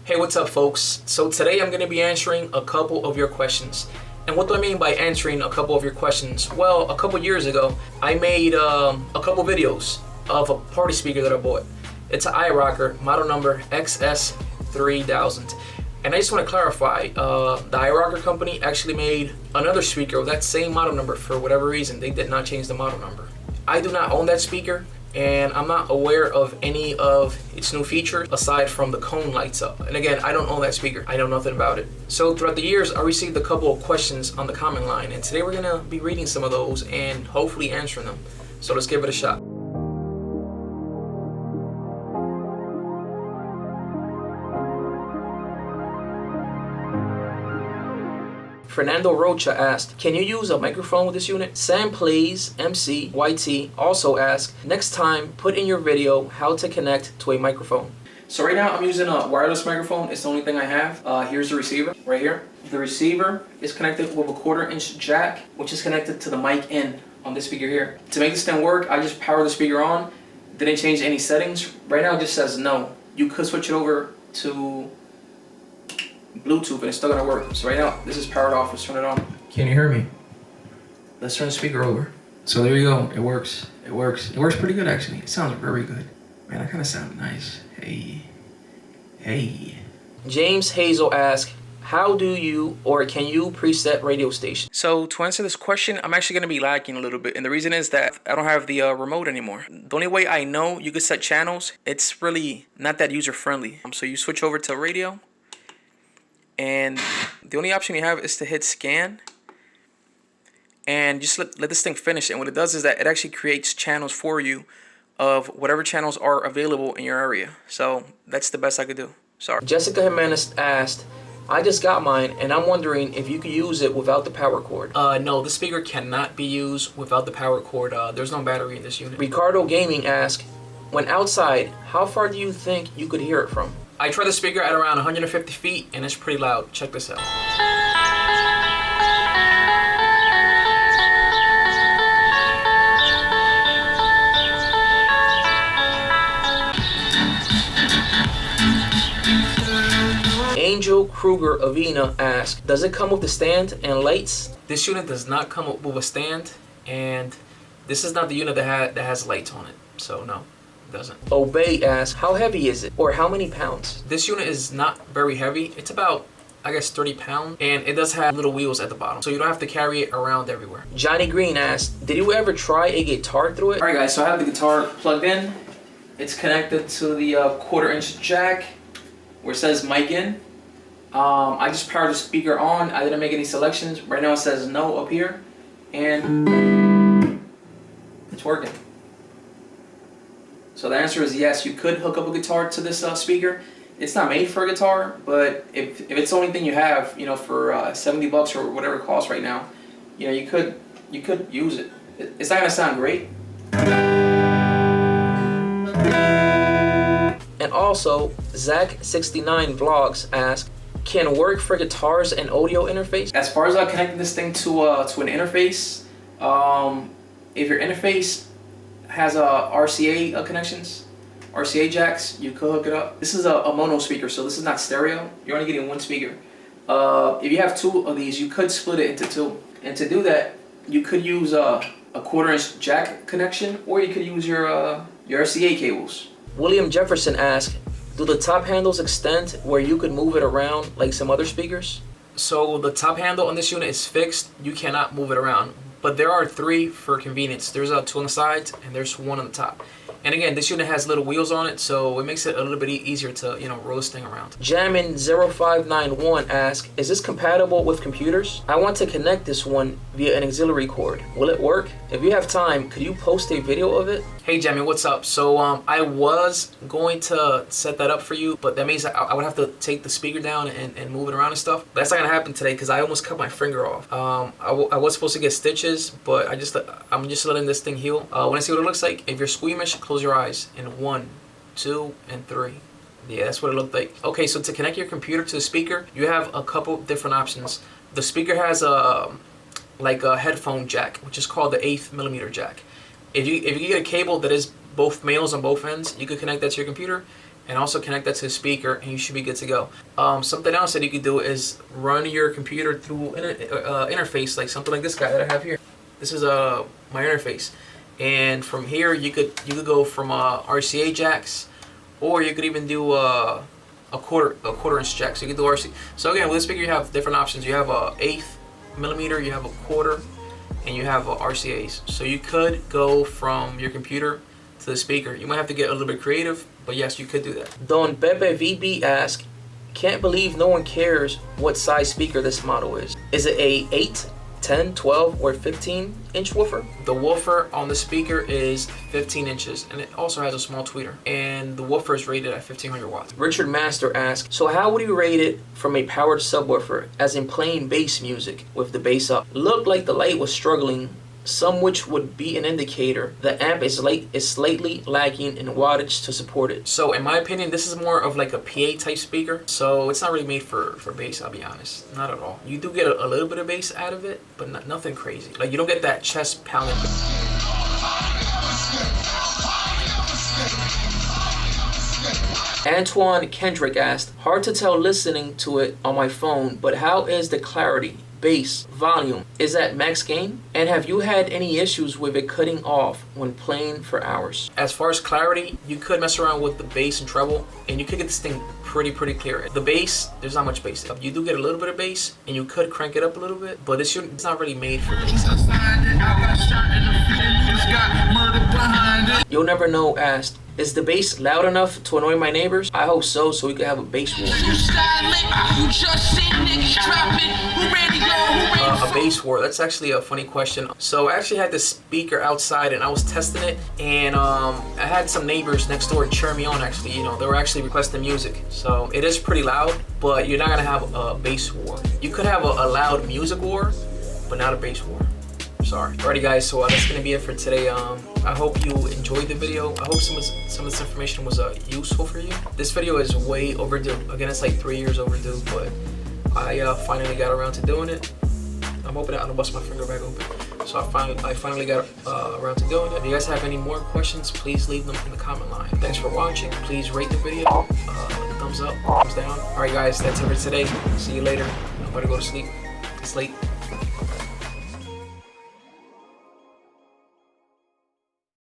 Hey, what's up folks? So today I'm going to be answering a couple of your questions. And what do I mean by answering a couple of your questions? Well, a couple years ago, I made a couple videos of a party speaker that I bought. It's an iRocker, model number XS3000. And I just want to clarify, the iRocker company actually made another speaker with that same model number. For whatever reason, they did not change the model number. I do not own that speaker, and I'm not aware of any of its new features aside from the cone lights up. And again, I don't own that speaker. I know nothing about it. So throughout the years, I received a couple of questions on the comment line, and today we're gonna be reading some of those and hopefully answering them. So let's give it a shot. Fernando Rocha asked, can you use a microphone with this unit? Sam Plays MC YT also asked, next time put in your video how to connect to a microphone. So right now I'm using a wireless microphone. It's the only thing I have. Here's the receiver right here. The receiver is connected with a 1/4-inch jack, which is connected to the mic in on this speaker here. To make this thing work, I just power the speaker on. Didn't change any settings. Right now it just says no. You could switch it over to Bluetooth and it's still gonna work. So right now this is powered off. Let's turn it on. Can you hear me? Let's turn the speaker over. So there you go. It works. It works. It works pretty good actually. It sounds very good. Man, I kind of sound nice. Hey. James Hazel asked, how do you or can you preset radio station? So to answer this question, I'm actually going to be lagging a little bit. And the reason is that I don't have the remote anymore. The only way I know you could set channels, it's really not that user friendly. So you switch over to radio. And the only option you have is to hit scan and just let this thing finish. And what it does is that it actually creates channels for you of whatever channels are available in your area. So that's the best I could do. Sorry. Jessica Jimenez asked, I just got mine and I'm wondering if you could use it without the power cord. No, the speaker cannot be used without the power cord. There's no battery in this unit. Ricardo Gaming asked, when outside, how far do you think you could hear it from? I tried the speaker at around 150 feet and it's pretty loud. Check this out. Angel Kruger Avina asked, does it come with the stand and lights? This unit does not come with a stand, and this is not the unit that has lights on it, so no. Doesn't. Obey asks, how heavy is it or how many pounds? This unit is not very heavy. It's about, I guess, 30 pounds, and it does have little wheels at the bottom, so you don't have to carry it around everywhere. Johnny Green asked, did you ever try a guitar through it? All right guys, so I have the guitar plugged in. It's connected to the 1/4-inch jack where it says mic in. I just powered the speaker on. I didn't make any selections. Right now it says no up here, and it's working. So the answer is yes, you could hook up a guitar to this speaker. It's not made for a guitar, but if it's the only thing you have, you know, for 70 bucks or whatever it costs right now, you know, you could use it. It's not gonna sound great. And also, Zach69 Vlogs asked, can work for guitars and audio interface? As far as connecting this thing to an interface, if your interface has RCA connections, RCA jacks, you could hook it up. This is a mono speaker, so this is not stereo. You're only getting one speaker. If you have two of these, you could split it into two. And to do that, you could use a 1/4-inch jack connection, or you could use your RCA cables. William Jefferson asked, do the top handles extend where you could move it around like some other speakers? So the top handle on this unit is fixed. You cannot move it around. But there are 3 for convenience. There's 2 on the sides and there's 1 on the top. And again, this unit has little wheels on it, so it makes it a little bit easier to, you know, roll this thing around. Jammin0591 asks, is this compatible with computers? I want to connect this one via an auxiliary cord. Will it work? If you have time, could you post a video of it? Hey Jammin, what's up? So I was going to set that up for you, but that means I would have to take the speaker down and move it around and stuff. That's not gonna happen today because I almost cut my finger off. I was supposed to get stitches, but I'm just letting this thing heal. When I see what it looks like, if you're squeamish, close your eyes in 1, 2, and 3. Yeah, that's what it looked like. Okay, so to connect your computer to the speaker, you have a couple different options. The speaker has a headphone jack, which is called the 8mm jack. If you get a cable that is both males on both ends, you could connect that to your computer. and also connect that to the speaker, and you should be good to go. Something else that you could do is run your computer through interface, like something like this guy that I have here. This is my interface, and from here you could go from RCA jacks, or you could even do a quarter inch jack. So you can do RC. So again, with this speaker you have different options. You have a 1/8 millimeter, you have a quarter, and you have RCAs. So you could go from your computer to the speaker. You might have to get a little bit creative, but yes, you could do that. Don Pepe VB asks, can't believe no one cares what size speaker this model is. Is it a 8, 10, 12, or 15 inch woofer? The woofer on the speaker is 15 inches, and it also has a small tweeter, and the woofer is rated at 1500 watts. Richard Master asks, so how would you rate it from a powered subwoofer, as in playing bass music with the bass up? Looked like the light was struggling, some which would be an indicator the amp is slightly lacking in wattage to support it. So in my opinion, this is more of like a PA type speaker, so it's not really made for bass, I'll be honest. Not at all. You do get a little bit of bass out of it, but nothing crazy. Like, you don't get that chest pounding. Antoine Kendrick asked, hard to tell listening to it on my phone, but how is the clarity, bass, volume? Is that max gain? And have you had any issues with it cutting off when playing for hours? As far as clarity, you could mess around with the bass and treble, and you could get this thing pretty clear. The bass, there's not much bass. You do get a little bit of bass, and you could crank it up a little bit, but it's not really made for bass. You'll Never Know asked, is the bass loud enough to annoy my neighbors? I hope so we can have a bass war. A bass war, that's actually a funny question. So I actually had this speaker outside and I was testing it, and I had some neighbors next door cheer me on actually. You know, they were actually requesting music. So it is pretty loud, but you're not gonna have a bass war. You could have a loud music war, but not a bass war. Sorry. Alrighty guys, so that's gonna be it for today. I hope you enjoyed the video. I hope some of this information was useful for you. This video is way overdue. Again, it's like 3 years overdue, but I finally got around to doing it. I'm hoping I don't bust my finger back open. So I finally got around to doing it. If you guys have any more questions, please leave them in the comment line. Thanks for watching. Please rate the video. Thumbs up, thumbs down. Alright guys, that's it for today. See you later. I'm about to go to sleep. It's late.